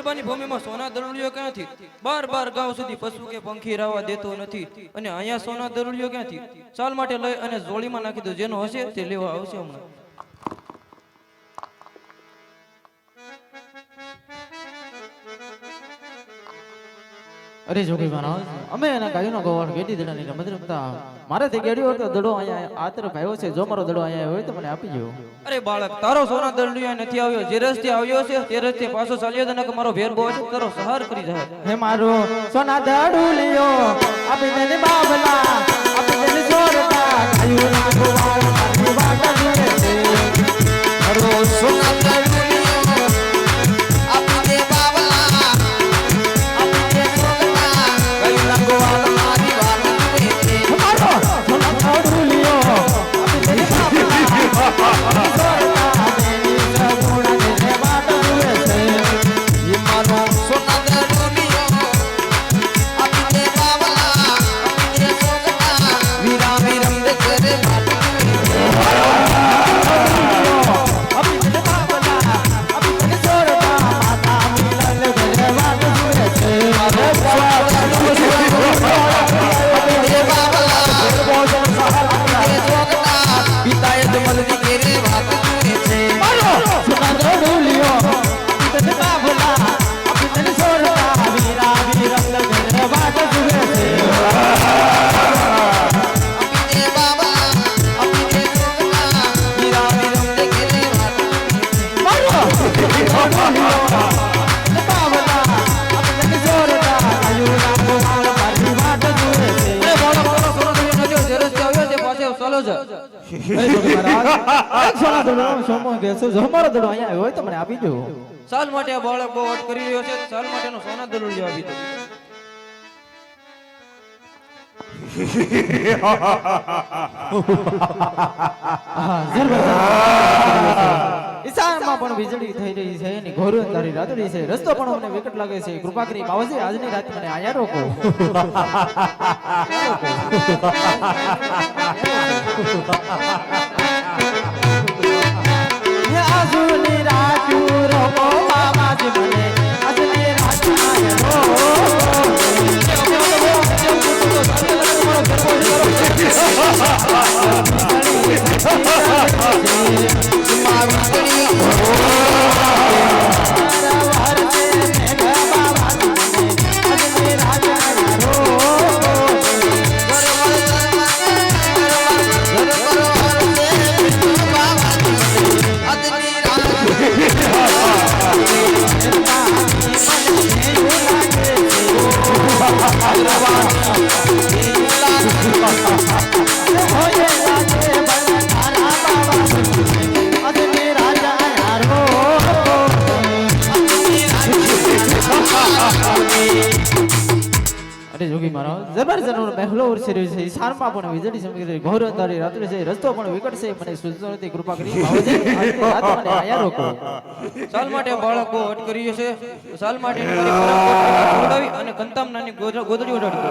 મેરબાની ભૂમિમાં સોના દરુડિયો ક્યાંથી? બાર બાર ગાંવ સુધી પશુ કે પંખી રાવા દેતો નથી, અને અહીંયા સોના દરુડિયો ક્યાંથી? ચાલ માટે લઈ અને જોડીમાં નાખી દો, જેનો હશે તે લેવા આવશે હમણાં. અરે જોગી મહારાજ, અમે એના ગાયનો ગોવાળ ગેડી દડાની રમત રમતા મારાથી ગેડ્યો હતો દડો અહીંયા આ તરફ આવ્યો છે. જો મારો દડો અહીંયા હોય તો મને આપી દો. અરે બાળક, તારો સોના દરુડિયો નથી આવ્યો. જે રસ્તે આવ્યો છે તે રસ્તે પાછો ચાલ્યો તો નકર મારો ભેર બહુ છે, તારો સહાર કરી જાય. હે મારો સોના દડુલિયો આપી દે બાબલા, આપી દે જોરતા ગાયનો ગોવાળ મારી વાટ જુએ છે. મારો સોના દડુલિયો આપી દે બાબલા, આપી દે જોરતા ગાયના ગોવાળ મારી વાટ જુએ છે. મારો સોના દડુલિયો આપી દે આપી દો. સાલ માટે આ બાળક બહુ અટ કરી રહ્યો છે. સાલ માટેનો સોના દરુડિયો આપી દો. ઈશાનમાં પણ વીજળી થઈ રહી છે, એની ઘોર અંધારી રાતડી છે. રસ્તો પણ અમને વિકટ લાગે છે. કૃપા કરી બાવાજી આજની રાત મને અહીંયા રોકો. આજની રાત રોકો બાવાજી મને, આજની રાત અહીંયા મહેલો ઉરસી રહ્યો છે. ઈશાનમાં પણ વીજળી ચમકી રહી, ઘોર અંધારી રાત્રે છે. રસ્તો પણ વિકટ છે. મને સુચનાથી કૃપા કરી બાવાજી આજની રાત મને અહીંયા રોકો. સાલ માટે બાળક બહુ અટ કરી રહ્યો છે. સાલ માટે ઉડાવી અને કંતામ નાની ગોદડી ઉડાડી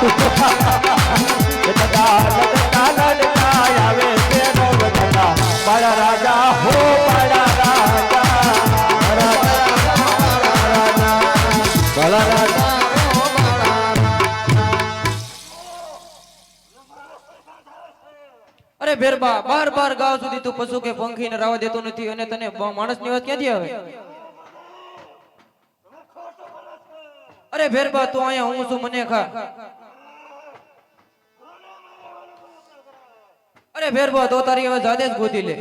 Ha ha ha! બાર બાર ગાવ સુધી તું પશુ કે પંખીને રાવા દેતો નથી અને તને માણસની વાત ક્યાંથી આવે? અરે ભેરબા તું અહીંયા હું છું મને ખા. અરે ભેરબા તો તારી હવે જાદે જ ગોતી લે.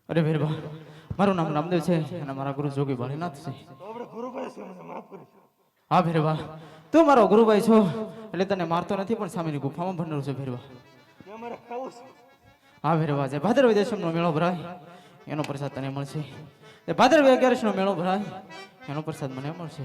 અરે ભેરબા મારું નામ રામદેવ છે અને મારા ગુરુ જોગી ભાણીનાથ છે. હા ભેરબા તું મારો ગુરુભાઈ છો એટલે તને મારતો નથી પણ સામેની ગુફામાં ભંડોળ છે ભેરબા. હા ભેરબા જે ભાદરવી દશમનો મેળો ભરાય એનો પ્રસાદ તને મળશે. જે ભાદરવી 11નો મેળો ભરાય એનો પ્રસાદ મને મળશે.